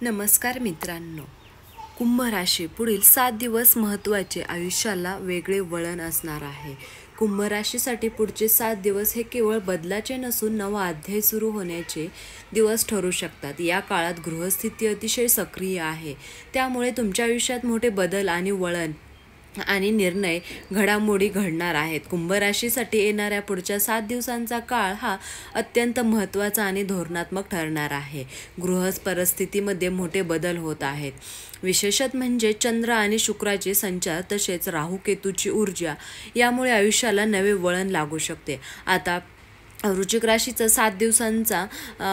नमस्कार मित्रांनो. कुंभ राशी पुढील 7 दिवस महत्त्वाचे, आयुष्याला वेगळे वळण असणार आहे. कुंभ राशीसाठी पुढचे 7 दिवस हे केवळ बदलाचे नसून नवा अध्याय सुरू होण्याचे दिवस ठरू शकतात. या काळात गृहस्थिती अतिशय सक्रिय आहे, त्यामुळे तुमच्या आयुष्यात मोठे बदल आणि वळण आणि निर्णय घडामोडी घडणार आहेत. कुंभ राशीसाठी येणाऱ्या पुढच्या 7 दिवसांचा काळ हा अत्यंत महत्त्वाचा आणि धोरणात्मक ठरणार आहे. गृह परिस्थितीमध्ये मोठे बदल होत आहेत. विशेषत म्हणजे चंद्र आणि शुक्राचे संचार तसेच राहू केतूची ऊर्जा यामुळे आयुष्याला नवे वळण लागू शकते. आता वृश्चिक राशीचा 7 दिवसांचा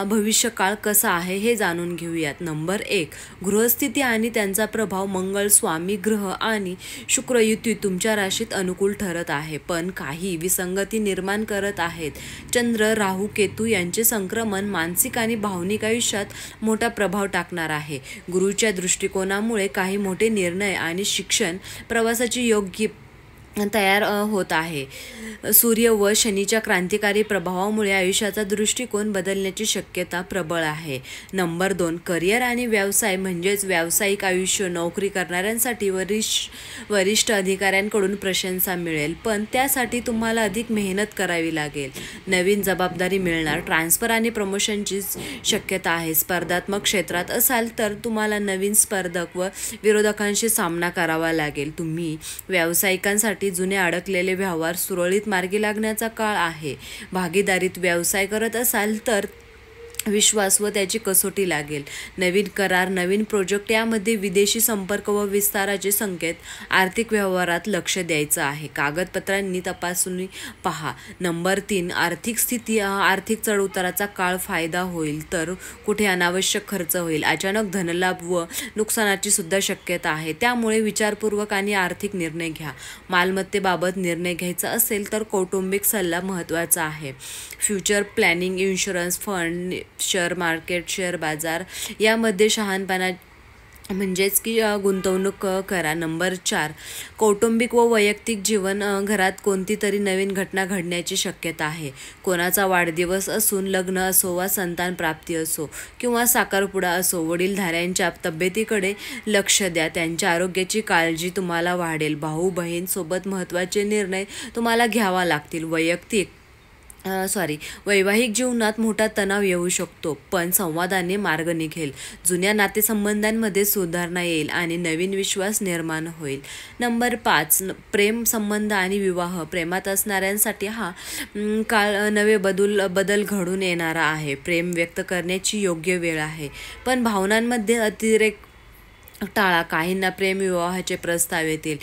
भविष्यकाळ कसा आहे हे जाणून घेऊयात. नंबर 1, गृहस्थिती आणि त्यांचा प्रभाव. मंगळ स्वामी ग्रह आणि शुक्र युती तुमच्या राशीत अनुकूल ठरत आहे, पण काही विसंगती निर्माण करत आहेत. चंद्र राहू केतू यांचे संक्रमण मानसिक आणि भावनिक आयुष्यात मोठा प्रभाव टाकणार आहे. गुरुच्या दृष्टिकोनामुळे काही मोठे निर्णय आणि शिक्षण प्रवासाची योग्य तयार होत आहे. सूर्य व शनीच्या क्रांतिकारी प्रभावामुळे आयुष्याचा दृष्टिकोन बदलण्याची शक्यता प्रबळ आहे. नंबर 2, करिअर आणि व्यवसाय म्हणजेच व्यावसायिक आयुष्य. नोकरी करणाऱ्यांसाठी वरिष्ठ अधिकाऱ्यांकडून प्रशंसा मिळेल, पण त्यासाठी तुम्हाला अधिक मेहनत करावी लागेल. नवीन जबाबदारी मिळणार. ट्रान्सफर आणि प्रमोशनची शक्यता आहे. स्पर्धात्मक क्षेत्रात असाल तर तुम्हाला नवीन स्पर्धक व विरोधकांशी सामना करावा लागेल. तुम्ही व्यावसायिकांसाठी जुने अडकलेले व्यवहार सुरळीत मार्गी लागण्याचा काळ आहे. भागीदारीत व्यवसाय करत असाल तर विश्वास व त्याची कसोटी लागेल. नवीन करार, नवीन प्रोजेक्ट यामध्ये विदेशी संपर्क व विस्ताराचे संकेत. आर्थिक व्यवहारात लक्ष द्यायचं आहे. कागदपत्रांनी तपासणी पहा. नंबर 3, आर्थिक स्थिती. आर्थिक चढउताराचा काळ. फायदा होईल तर कुठे अनावश्यक खर्च होईल. अचानक धनलाभ व नुकसानाची सुद्धा शक्यता आहे, त्यामुळे विचारपूर्वक आणि आर्थिक निर्णय घ्या. मालमत्तेबाबत निर्णय घ्यायचा असेल तर कौटुंबिक सल्ला महत्त्वाचा आहे. Future planning, insurance, fund, share market, share बाजार यामध्ये शहाणपणा म्हणजेच की गुंतवणूक करा. नंबर 4, कौटुंबिक व वैयक्तिक जीवन. घरात कोणती तरी नवीन घटना घडण्याची शक्यता आहे. कोणाचा वाढदिवस असून, लग्न असो वा संतान प्राप्ती असो किंवा साखरपुडा असो, वडीलधाऱ्यांच्या तब्येतीकडे लक्ष द्या. त्यांच्या आरोग्याची काळजी तुम्हाला वाढेल. भाऊ बहीण सोबत महत्त्वाचे निर्णय तुम्हाला घ्यावा लागतील. वैवाहिक जीवनात मोठा तणाव येऊ शकतो, पण संवादाने मार्ग निघेल. जुन्या नातेसंबंधांमध्ये सुधारणा येईल आणि नवीन विश्वास निर्माण होईल. नंबर 5, प्रेम संबंध आणि विवाह. प्रेमात असणाऱ्यांसाठी हा काळ नवे बदल घडून येणारा आहे. प्रेम व्यक्त करण्याची योग्य वेळ आहे, पण भावनांमध्ये अतिरेक टाळा. काहींना प्रेमविवाहाचे प्रस्ताव येतील.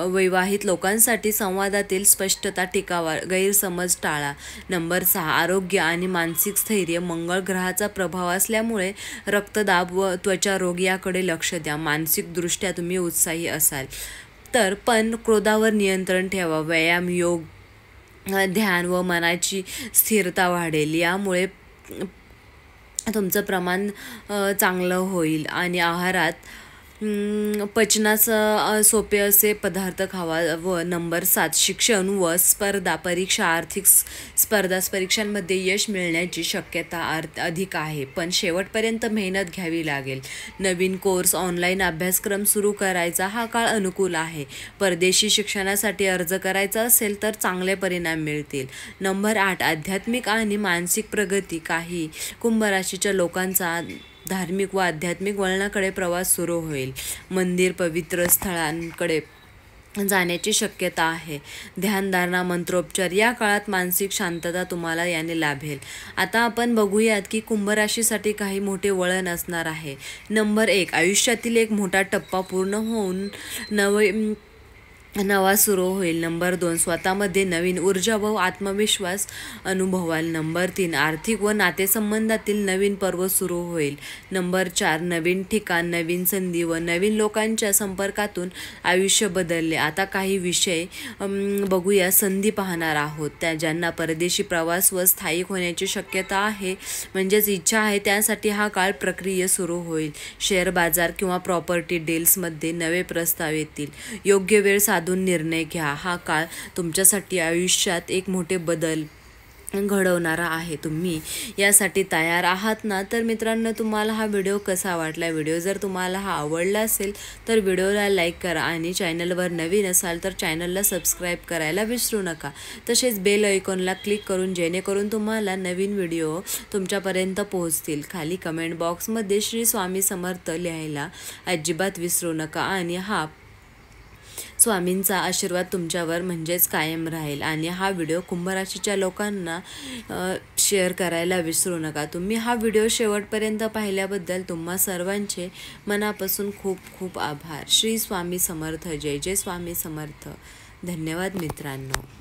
वैवाहित लोकांसाठी संवादातील स्पष्टता टिकावा. गैरसमज टाळा. नंबर 6, आरोग्य आणि मानसिक स्थैर्य. मंगळ ग्रहाचा प्रभाव असल्यामुळे रक्तदाब व त्वचारोग याकडे लक्ष द्या. मानसिकदृष्ट्या तुम्ही उत्साही असाल तर, पण क्रोधावर नियंत्रण ठेवा. व्यायाम, योग, ध्यान व मनाची स्थिरता वाढेल. यामुळे तुमचं प्रमाण चांगलं होईल आणि आहारात पचनास सोपे असे पदार्थ खावा. व नंबर 7, शिक्षण व स्पर्धा परीक्षा. आर्थिक परीक्षांमध्ये यश मिळण्याची शक्यता अधिक आहे, पण शेवटपर्यंत मेहनत घ्यावी लागेल. नवीन कोर्स, ऑनलाईन अभ्यासक्रम सुरू करायचा हा काळ अनुकूल आहे. परदेशी शिक्षणासाठी अर्ज करायचा असेल तर चांगले परिणाम मिळतील. नंबर 8, आध्यात्मिक आणि मानसिक प्रगती. काही कुंभ राशीच्या लोकांचा धार्मिक व आध्यात्मिक वळणाकडे प्रवास सुरू होईल. मंदिर, पवित्र स्थळांकडे जाण्याची शक्यता आहे. ध्यानधारणा, मंत्रोपचार या काळात मानसिक शांतता तुम्हाला याने लाभेल. आता आपण बघूयात की कुंभ राशीसाठी काही मोठे वळण असणार आहे. नंबर 1, आयुष्यातील एक मोठा टप्पा पूर्ण होऊन नवा सुरू होईल. नंबर 2, स्वतःमध्ये नवीन ऊर्जा व आत्मविश्वास अनुभवाल. नंबर 3, आर्थिक व नातेसंबंधातील नवीन पर्व सुरू होईल. नंबर 4, नवीन ठिकाण, नवीन संधी व नवीन लोकांच्या संपर्कातून आयुष्य बदलले. आता काही विषय बघूया. संधी पाहणार आहोत. ज्यांना परदेशी प्रवास व स्थायिक होण्याची शक्यता आहे म्हणजेच इच्छा आहे, त्यासाठी हा काळ प्रक्रिया सुरू होईल. शेअर बाजार किंवा प्रॉपर्टी डील्समध्ये नवे प्रस्ताव येतील. योग्य वेळ साधून निर्णय घ्या. हा काळ तुमच्यासाठी आयुष्यात एक मोठे बदल घडवणारा आहे। तुम्ही यासाठी तयार आहात ना? तर मित्रांनो, तुम्हाला हा व्हिडिओ कसा वाटला? व्हिडिओ जर तुम्हाला हा आवडला असेल तर व्हिडिओला लाईक करा आणि चॅनलवर नवीन असाल तर चॅनलला सबस्क्राईब करायला विसरू नका। तसेच बेल आयकॉनला क्लिक करून जेणेकरून तुम्हाला नवीन व्हिडिओ तुमच्यापर्यंत पोहोचतील। खाली कमेंट बॉक्समध्ये श्री स्वामी समर्थ लिहायला अजिबात विसरू नका आणि हा स्वामींचा आशीर्वाद तुमच्यावर म्हणजेच कायम राहील। आणि हा व्हिडिओ कुंभ राशीच्या लोकांना शेअर करायला विसरू नका। तुम्ही हा व्हिडिओ शेवटपर्यंत पाहिल्याबद्दल तुम्हा सर्वांचे मनापासून खूप खूप आभार। श्री स्वामी समर्थ। जय जय स्वामी समर्थ। धन्यवाद मित्रांनो।